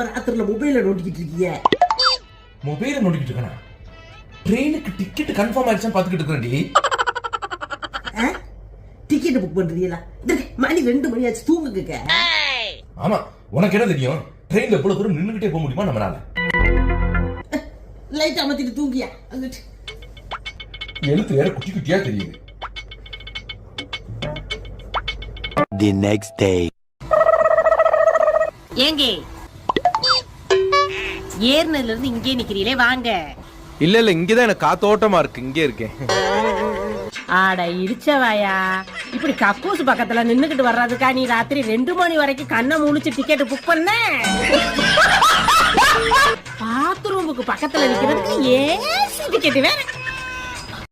தூங்காம ராத்திரில மொபைல நோண்டிக்கிட்டு இருக்கீங்க? மொபைல நோண்டிக்கிட்டு இருக்கேனா? ட்ரெயினுக்கு டிக்கெட் கன்ஃபார்ம் ஆயிடுச்சான்னு பாத்துக்கிட்டு இருக்கேன்டி. டிக்கெட் புக் பண்றீங்களா? மணி 2 மணி ஆச்சு, தூங்குங்க. ஆமா, உனக்கு என்ன தெரியும்? ட்ரெயின்ல எவ்வளவு தூரம் நின்னுகிட்டே போக முடியுமா நம்மளால? லைட் அமர்த்திட்டு தூங்கியா? அங்கிட்டு எழுத்து வேற குட்டி குட்டியா தெரியுது. The next day. ஏங்க ஏர்னல இருந்து இங்கே நிக்கிறீங்களே, வாங்க. இல்ல இங்கதான் எனக்கு காத்தோட்டமா இருக்கு, இங்கே இருக்கேன். ஆட இடிச்சவாயா, இப்படி கக்கூஸ் பக்கத்துல நின்னுகிட்டு வர்றதுக்கா நீ ராத்திரி 2 மணி வரைக்கும் கண்ணை முழிச்சு டிக்கெட் புக் பண்ண? பாத்ரூமுக்கு பக்கத்துல நிக்கிறதுக்கு ஏசி டிக்கெட் வேற.